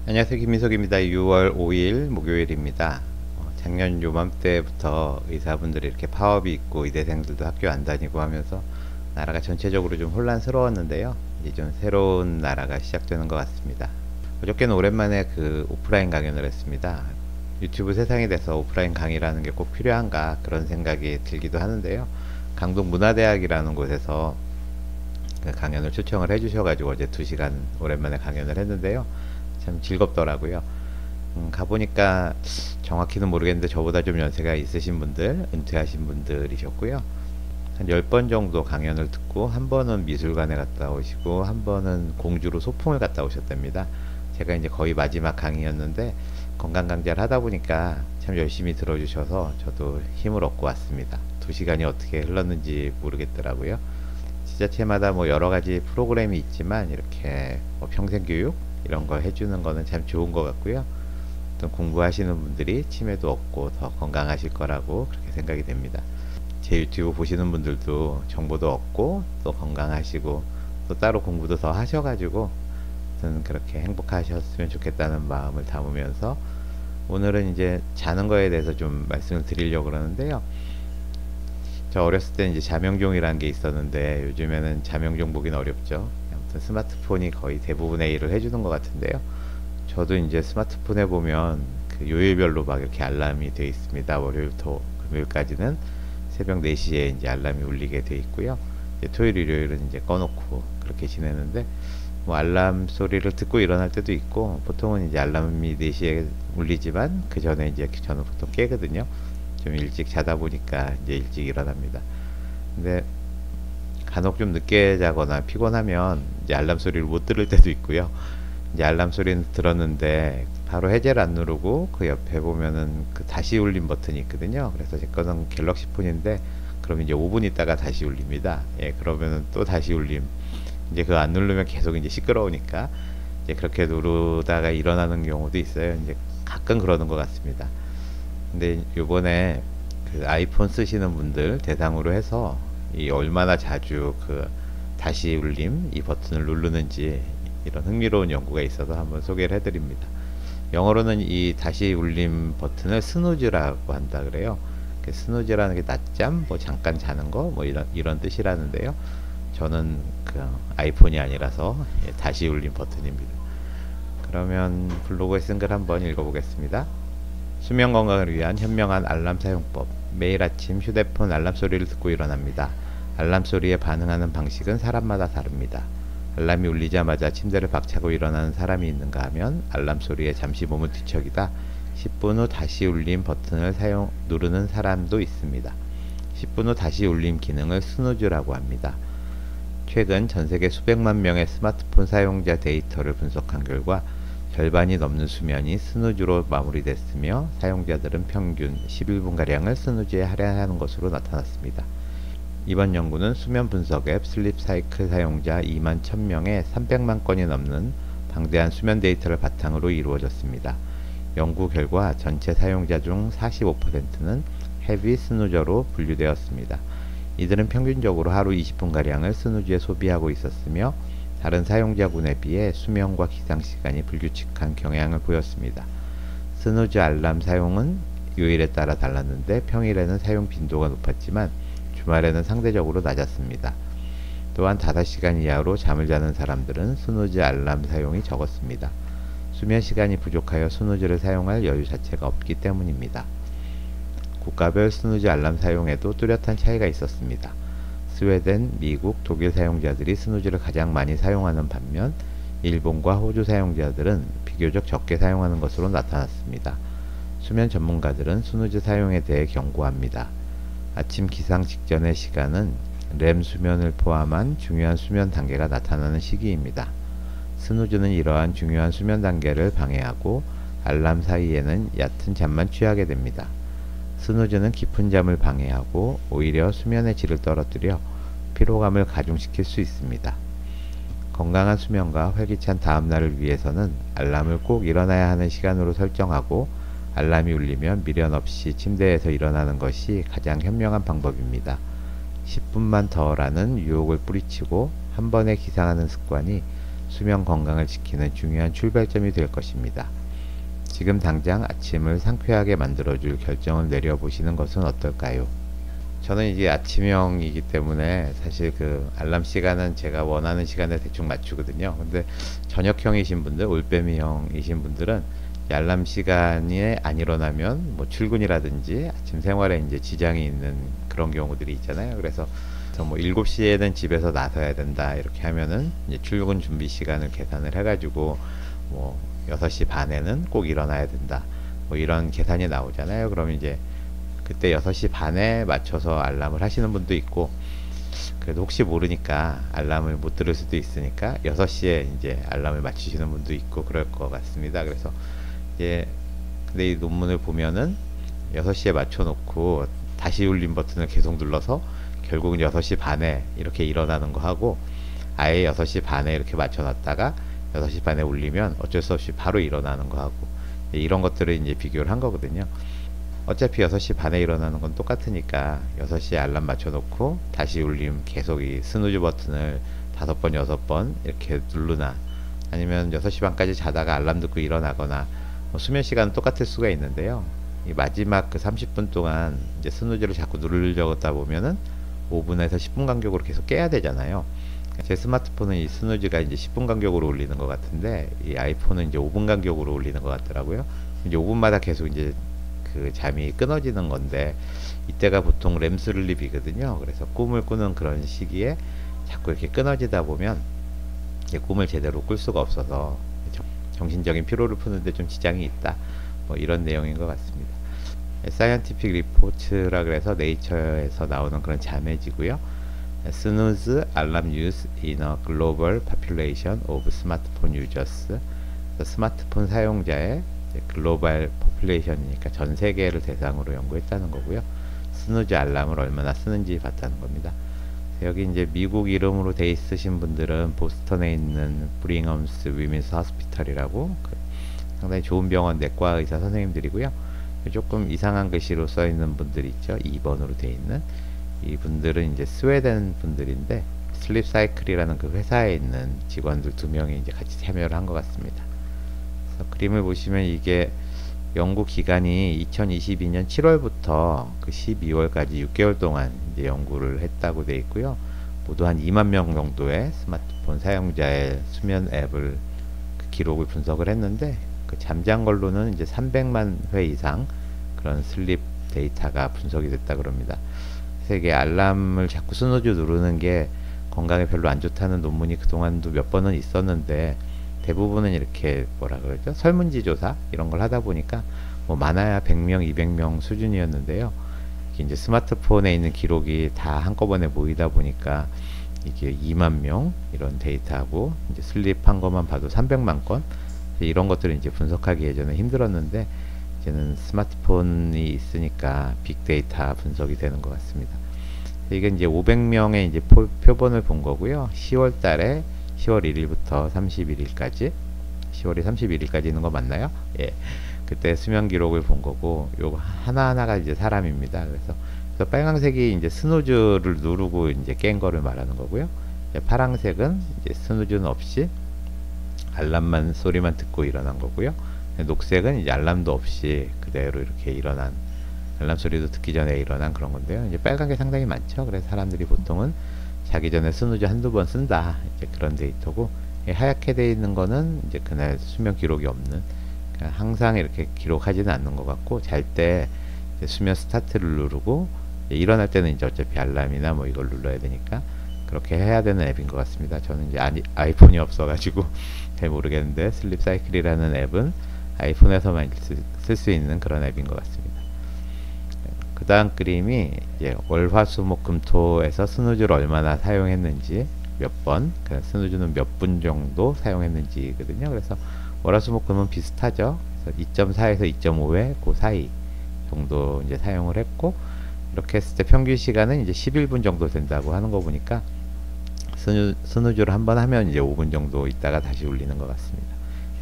안녕하세요, 김민석입니다. 6월 5일 목요일입니다. 작년 요맘때부터 의사분들이 이렇게 파업이 있고 의대생들도 학교 안 다니고 하면서 나라가 전체적으로 좀 혼란스러웠는데요. 이제 좀 새로운 나라가 시작되는 것 같습니다. 어저께는 오랜만에 오프라인 강연을 했습니다. 유튜브 세상이 돼서 오프라인 강의라는 게 꼭 필요한가 그런 생각이 들기도 하는데요. 강동문화대학이라는 곳에서 그 강연을 초청을 해주셔가지고 어제 2시간 오랜만에 강연을 했는데요. 참 즐겁더라고요. 가보니까 정확히는 모르겠는데 저보다 좀 연세가 있으신 분들, 은퇴하신 분들이셨고요. 한 10번 정도 강연을 듣고 한 번은 미술관에 갔다 오시고 한 번은 공주로 소풍을 갔다 오셨답니다. 제가 이제 거의 마지막 강의였는데 건강강좌를 하다 보니까 참 열심히 들어주셔서 저도 힘을 얻고 왔습니다. 2시간이 어떻게 흘렀는지 모르겠더라고요. 지자체마다 뭐 여러 가지 프로그램이 있지만 이렇게 뭐 평생교육 이런 거 해주는 거는 참 좋은 것 같고요. 또 공부하시는 분들이 치매도 없고 더 건강하실 거라고 그렇게 생각이 됩니다. 제 유튜브 보시는 분들도 정보도 얻고 또 건강하시고 또 따로 공부도 더 하셔가지고 저는 그렇게 행복하셨으면 좋겠다는 마음을 담으면서 오늘은 이제 자는 거에 대해서 좀 말씀을 드리려고 그러는데요. 저 어렸을 때 이제 자명종이라는 게 있었는데 요즘에는 자명종 보기는 어렵죠. 아무튼 스마트폰이 거의 대부분의 일을 해주는 것 같은데요. 저도 이제 스마트폰에 보면 그 요일별로 막 이렇게 알람이 되어 있습니다. 월요일부터 금요일까지는 새벽 4시에 이제 알람이 울리게 되어 있고요. 이제 토요일, 일요일은 이제 꺼놓고 그렇게 지내는데 뭐 알람 소리를 듣고 일어날 때도 있고 보통은 이제 알람이 4시에 울리지만 그 전에 이제 저는 보통 깨거든요. 좀 일찍 자다 보니까 이제 일찍 일어납니다. 근데 간혹 좀 늦게 자거나 피곤하면 이제 알람 소리를 못 들을 때도 있고요. 이제 알람 소리는 들었는데 바로 해제를 안 누르고 그 옆에 보면은 그 다시 울림 버튼이 있거든요. 그래서 제 거는 갤럭시 폰인데 그럼 이제 5분 있다가 다시 울립니다. 예, 그러면은 또 다시 울림. 이제 그거 안 누르면 계속 이제 시끄러우니까 이제 그렇게 누르다가 일어나는 경우도 있어요. 이제 가끔 그러는 것 같습니다. 근데 요번에 그 아이폰 쓰시는 분들 대상으로 해서 이 얼마나 자주 그 다시 울림 이 버튼을 누르는지 이런 흥미로운 연구가 있어서 한번 소개를 해드립니다. 영어로는 이 다시 울림 버튼을 스누즈라고 한다 그래요. 스누즈라는 게 낮잠, 뭐 잠깐 자는 거, 뭐 이런 뜻이라는데요. 저는 그 아이폰이 아니라서 다시 울림 버튼입니다. 그러면 블로그에 쓴 글 한번 읽어보겠습니다. 수면 건강을 위한 현명한 알람 사용법. 매일 아침 휴대폰 알람 소리를 듣고 일어납니다. 알람 소리에 반응하는 방식은 사람마다 다릅니다. 알람이 울리자마자 침대를 박차고 일어나는 사람이 있는가 하면 알람 소리에 잠시 몸을 뒤척이다 10분 후 다시 울림 버튼을 누르는 사람도 있습니다. 10분 후 다시 울림 기능을 스누즈라고 합니다. 최근 전세계 수백만 명의 스마트폰 사용자 데이터를 분석한 결과 절반이 넘는 수면이 스누즈로 마무리됐으며 사용자들은 평균 11분가량을 스누즈에 할애하는 것으로 나타났습니다. 이번 연구는 수면 분석 앱 슬립사이클 사용자 2만 1000명의 300만 건이 넘는 방대한 수면 데이터를 바탕으로 이루어졌습니다. 연구 결과 전체 사용자 중 45%는 헤비 스누저로 분류되었습니다. 이들은 평균적으로 하루 20분가량을 스누즈에 소비하고 있었으며 다른 사용자군에 비해 수면과 기상시간이 불규칙한 경향을 보였습니다. 스누즈 알람 사용은 요일에 따라 달랐는데 평일에는 사용 빈도가 높았지만 주말에는 상대적으로 낮았습니다. 또한 5시간 이하로 잠을 자는 사람들은 스누즈 알람 사용이 적었습니다. 수면 시간이 부족하여 스누즈를 사용할 여유 자체가 없기 때문입니다. 국가별 스누즈 알람 사용에도 뚜렷한 차이가 있었습니다. 스웨덴, 미국, 독일 사용자들이 스누즈를 가장 많이 사용하는 반면 일본과 호주 사용자들은 비교적 적게 사용하는 것으로 나타났습니다. 수면 전문가들은 스누즈 사용에 대해 경고합니다. 아침 기상 직전의 시간은 렘 수면을 포함한 중요한 수면 단계가 나타나는 시기입니다. 스누즈는 이러한 중요한 수면 단계를 방해하고 알람 사이에는 얕은 잠만 취하게 됩니다. 스누즈는 깊은 잠을 방해하고 오히려 수면의 질을 떨어뜨려 피로감을 가중시킬 수 있습니다. 건강한 수면과 활기찬 다음날을 위해서는 알람을 꼭 일어나야 하는 시간으로 설정하고 알람이 울리면 미련 없이 침대에서 일어나는 것이 가장 현명한 방법입니다. 10분만 더라는 유혹을 뿌리치고 한 번에 기상하는 습관이 수면 건강을 지키는 중요한 출발점이 될 것입니다. 지금 당장 아침을 상쾌하게 만들어줄 결정을 내려보시는 것은 어떨까요? 저는 이제 아침형이기 때문에 사실 그 알람 시간은 제가 원하는 시간에 대충 맞추거든요. 근데 저녁형이신 분들, 올빼미형이신 분들은 이 알람 시간에 안 일어나면 뭐 출근이라든지 아침 생활에 이제 지장이 있는 그런 경우들이 있잖아요. 그래서 뭐 7시에는 집에서 나서야 된다 이렇게 하면은 이제 출근 준비 시간을 계산을 해가지고 뭐 6시 반에는 꼭 일어나야 된다. 뭐 이런 계산이 나오잖아요. 그럼 이제 그때 6시 반에 맞춰서 알람을 하시는 분도 있고, 그래도 혹시 모르니까 알람을 못 들을 수도 있으니까 6시에 이제 알람을 맞추시는 분도 있고 그럴 것 같습니다. 그래서 이제 근데 이 논문을 보면은 6시에 맞춰 놓고 다시 울림 버튼을 계속 눌러서 결국은 6시 반에 이렇게 일어나는 거 하고, 아예 6시 반에 이렇게 맞춰 놨다가 6시 반에 울리면 어쩔 수 없이 바로 일어나는 거 하고, 이런 것들을 이제 비교를 한 거거든요. 어차피 6시 반에 일어나는 건 똑같으니까 6시에 알람 맞춰 놓고 다시 울림 계속 이 스누즈 버튼을 5번 6번 이렇게 누르나, 아니면 6시 반까지 자다가 알람 듣고 일어나거나, 뭐 수면 시간은 똑같을 수가 있는데요. 이 마지막 그 30분 동안 이제 스누즈를 자꾸 누르려고 하다 보면은 5분에서 10분 간격으로 계속 깨야 되잖아요. 제 스마트폰은 이 스누즈가 이제 10분 간격으로 울리는 것 같은데, 이 아이폰은 이제 5분 간격으로 울리는 것 같더라고요. 이제 5분마다 계속 이제 그 잠이 끊어지는 건데, 이때가 보통 렘슬립이거든요. 그래서 꿈을 꾸는 그런 시기에 자꾸 이렇게 끊어지다 보면 이제 꿈을 제대로 꿀 수가 없어서 정신적인 피로를 푸는데 좀 지장이 있다. 뭐 이런 내용인 것 같습니다. 사이언티픽 리포트라 그래서 네이처에서 나오는 그런 자매지고요. 스누즈 알람 유스 in a global population of smartphone users. 스마트폰 사용자의 글로벌 포퓰레이션이니까 전 세계를 대상으로 연구했다는 거고요. 스누즈 알람을 얼마나 쓰는지 봤다는 겁니다. 여기 이제 미국 이름으로 돼 있으신 분들은 보스턴에 있는 브링엄스 위민스 호스피털이라고 상당히 좋은 병원 내과 의사 선생님들이고요. 조금 이상한 글씨로 써 있는 분들이 있죠. 2번으로 돼 있는 이분들은 이제 스웨덴 분들인데, 슬립 사이클이라는 그 회사에 있는 직원들 2명이 이제 같이 참여를 한 것 같습니다. 그래서 그림을 보시면 이게 연구 기간이 2022년 7월부터 그 12월까지 6개월 동안 이제 연구를 했다고 되어 있고요. 모두 한 2만 명 정도의 스마트폰 사용자의 수면 앱을 그 기록을 분석을 했는데, 그 잠잔 걸로는 이제 300만 회 이상 그런 슬립 데이터가 분석이 됐다 그럽니다. 그래서 이게 알람을 자꾸 스누즈 누르는 게 건강에 별로 안 좋다는 논문이 그동안도 몇 번은 있었는데, 대부분은 이렇게 뭐라 그러죠? 설문지 조사 이런 걸 하다 보니까 뭐 많아야 100명, 200명 수준이었는데요. 이제 스마트폰에 있는 기록이 다 한꺼번에 모이다 보니까 이게 2만 명 이런 데이터하고 이제 슬립한 것만 봐도 300만 건, 이런 것들을 이제 분석하기 예전에 힘들었는데 이제는 스마트폰이 있으니까 빅데이터 분석이 되는 것 같습니다. 이게 이제 500명의 이제 표본을 본 거고요. 10월 달에 10월 1일부터 31일까지, 10월이 31일까지 있는 거 맞나요? 예. 그때 수면 기록을 본 거고, 요거 하나하나가 이제 사람입니다. 그래서 빨간색이 이제 스누즈를 누르고 이제 깬 거를 말하는 거고요. 파란색은 이제 스누즈는 없이 알람만 소리만 듣고 일어난 거고요. 녹색은 이제 알람도 없이 그대로 이렇게 일어난, 알람 소리도 듣기 전에 일어난 그런 건데요. 이제 빨간 게 상당히 많죠. 그래서 사람들이 보통은 자기 전에 스누즈 한두 번 쓴다, 이제 그런 데이터고, 하얗게 되어 있는 거는 이제 그날 수면 기록이 없는, 항상 이렇게 기록하지는 않는 것 같고, 잘 때 수면 스타트를 누르고 일어날 때는 이제 어차피 알람이나 뭐 이걸 눌러야 되니까 그렇게 해야 되는 앱인 것 같습니다. 저는 이제 아이폰이 없어가지고 잘 모르겠는데, 슬립 사이클이라는 앱은 아이폰에서만 쓸 수 있는 그런 앱인 것 같습니다. 그 다음 그림이 이제 월화수목금토에서 스누즈를 얼마나 사용했는지, 몇 번, 스누즈는 몇 분 정도 사용했는지거든요. 그래서 월화수목금은 비슷하죠. 그래서 2.4에서 2.5회 그 사이 정도 이제 사용을 했고, 이렇게 했을 때 평균 시간은 이제 11분 정도 된다고 하는 거 보니까 스누즈를 한번 하면 이제 5분 정도 있다가 다시 울리는 것 같습니다.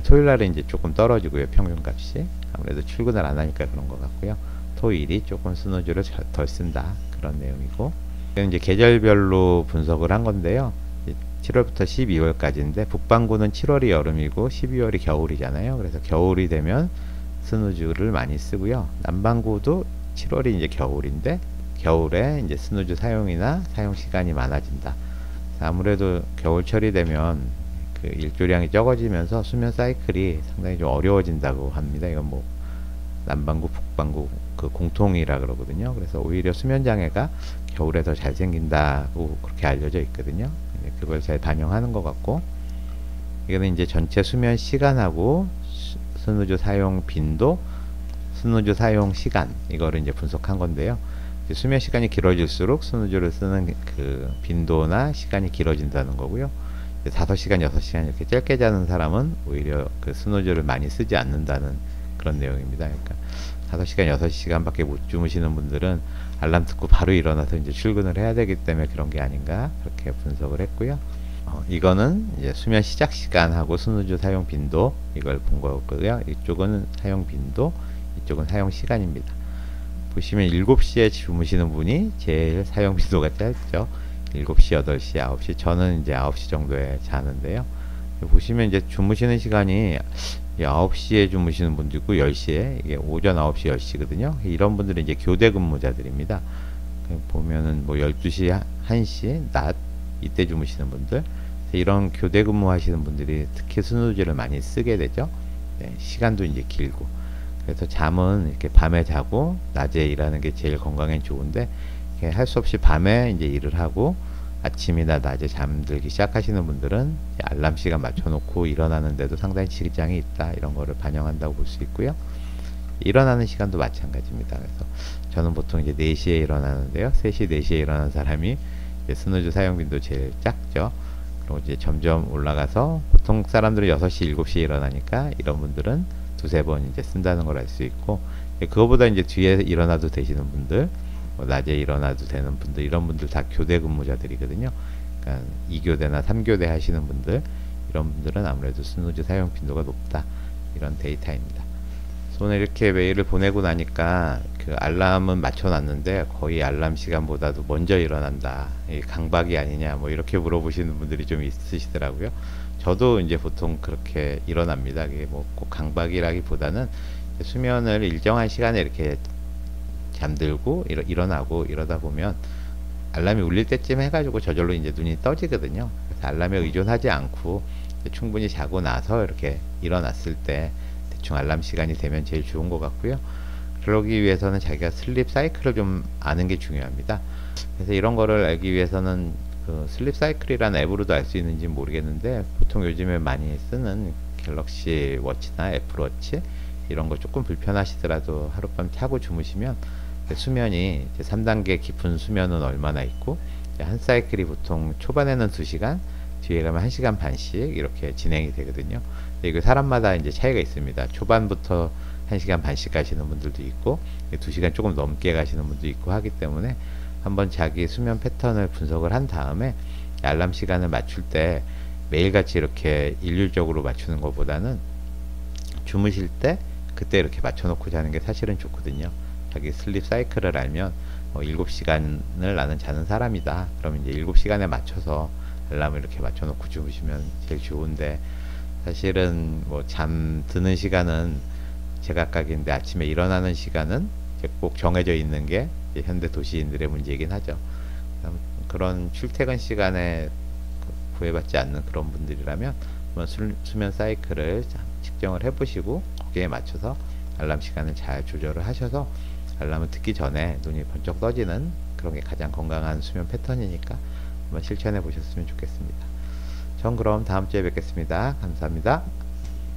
토요일 날은 이제 조금 떨어지고요, 평균 값이. 아무래도 출근을 안 하니까 그런 것 같고요. 토일이 조금 스누즈를 덜 쓴다, 그런 내용이고, 이제 계절별로 분석을 한 건데요. 7월부터 12월까지인데 북반구는 7월이 여름이고 12월이 겨울이잖아요. 그래서 겨울이 되면 스누즈를 많이 쓰고요. 남반구도 7월이 이제 겨울인데 겨울에 이제 스누즈 사용이나 사용 시간이 많아진다. 아무래도 겨울철이 되면 그 일조량이 적어지면서 수면 사이클이 상당히 좀 어려워진다고 합니다. 이건 뭐 남반구, 북반구 그 공통이라 그러거든요. 그래서 오히려 수면 장애가 겨울에 더 잘 생긴다고 그렇게 알려져 있거든요. 그걸 잘 반영하는 것 같고, 이거는 이제 전체 수면 시간하고 스누즈 사용 빈도, 스누즈 사용 시간, 이거를 이제 분석한 건데요. 수면 시간이 길어질수록 스누즈를 쓰는 그 빈도나 시간이 길어진다는 거고요. 5시간, 6시간 이렇게 짧게 자는 사람은 오히려 그 스누즈를 많이 쓰지 않는다는 그런 내용입니다. 그러니까 5시간, 6시간 밖에 못 주무시는 분들은 알람 듣고 바로 일어나서 이제 출근을 해야 되기 때문에 그런 게 아닌가 그렇게 분석을 했고요. 이거는 이제 수면 시작 시간하고 스누즈 사용 빈도 이걸 본 거고요. 이쪽은 사용 빈도, 이쪽은 사용 시간입니다. 보시면 7시에 주무시는 분이 제일 사용 빈도가 짧죠. 7시, 8시, 9시. 저는 이제 9시 정도에 자는데요. 보시면 이제 주무시는 시간이 9시에 주무시는 분도 있고 10시에, 이게 오전 9시, 10시거든요. 이런 분들은 이제 교대 근무자들입니다. 보면은 뭐 12시, 1시, 낮 이때 주무시는 분들, 이런 교대 근무 하시는 분들이 특히 스누즈를 많이 쓰게 되죠. 네, 시간도 이제 길고. 그래서 잠은 이렇게 밤에 자고 낮에 일하는 게 제일 건강에 좋은데, 할 수 없이 밤에 이제 일을 하고 아침이나 낮에 잠들기 시작하시는 분들은 알람 시간 맞춰놓고 일어나는데도 상당히 지장이 있다, 이런 거를 반영한다고 볼 수 있고요. 일어나는 시간도 마찬가지입니다. 그래서 저는 보통 이제 4시에 일어나는데요. 3시, 4시에 일어나는 사람이 이제 스누즈 사용 빈도 제일 작죠. 그리고 이제 점점 올라가서 보통 사람들은 6시, 7시에 일어나니까 이런 분들은 두세 번 이제 쓴다는 걸 알 수 있고, 그거보다 이제 뒤에 일어나도 되시는 분들, 낮에 일어나도 되는 분들, 이런 분들 다 교대 근무자들이거든요. 그러니까 2교대나 3교대 하시는 분들, 이런 분들은 아무래도 스누즈 사용 빈도가 높다, 이런 데이터입니다. 오늘 이렇게 메일을 보내고 나니까 그 알람은 맞춰놨는데 거의 알람 시간보다도 먼저 일어난다, 강박이 아니냐 뭐 이렇게 물어보시는 분들이 좀 있으시더라고요. 저도 이제 보통 그렇게 일어납니다. 이게 뭐 꼭 강박이라기보다는 수면을 일정한 시간에 이렇게 잠들고 일어나고 이러다 보면 알람이 울릴 때쯤 해가지고 저절로 이제 눈이 떠지거든요. 그래서 알람에 의존하지 않고 충분히 자고 나서 이렇게 일어났을 때 대충 알람 시간이 되면 제일 좋은 것 같고요. 그러기 위해서는 자기가 슬립 사이클을 좀 아는 게 중요합니다. 그래서 이런 거를 알기 위해서는 그 슬립 사이클이라는 앱으로도 알 수 있는지 모르겠는데, 보통 요즘에 많이 쓰는 갤럭시 워치나 애플워치 이런 거 조금 불편하시더라도 하룻밤 자고 주무시면 수면이 이제 3단계 깊은 수면은 얼마나 있고, 한 사이클이 보통 초반에는 2시간, 뒤에 가면 1시간 반씩 이렇게 진행이 되거든요. 이거 사람마다 이제 차이가 있습니다. 초반부터 1시간 반씩 가시는 분들도 있고 2시간 조금 넘게 가시는 분도 있고 하기 때문에, 한번 자기 수면 패턴을 분석을 한 다음에 알람 시간을 맞출 때 매일같이 이렇게 일률적으로 맞추는 것보다는 주무실 때 그때 이렇게 맞춰놓고 자는 게 사실은 좋거든요. 자기 슬립 사이클을 알면 7시간을 나는 자는 사람이다, 그러면 이제 7시간에 맞춰서 알람을 이렇게 맞춰놓고 주무시면 제일 좋은데, 사실은 뭐 잠드는 시간은 제각각인데 아침에 일어나는 시간은 꼭 정해져 있는 게 현대 도시인들의 문제이긴 하죠. 그런 출퇴근 시간에 구애받지 않는 그런 분들이라면 한번 수면 사이클을 측정을 해보시고 거기에 맞춰서 알람 시간을 잘 조절을 하셔서 알람을 듣기 전에 눈이 번쩍 떠지는 그런 게 가장 건강한 수면 패턴이니까 한번 실천해 보셨으면 좋겠습니다. 전 그럼 다음 주에 뵙겠습니다. 감사합니다.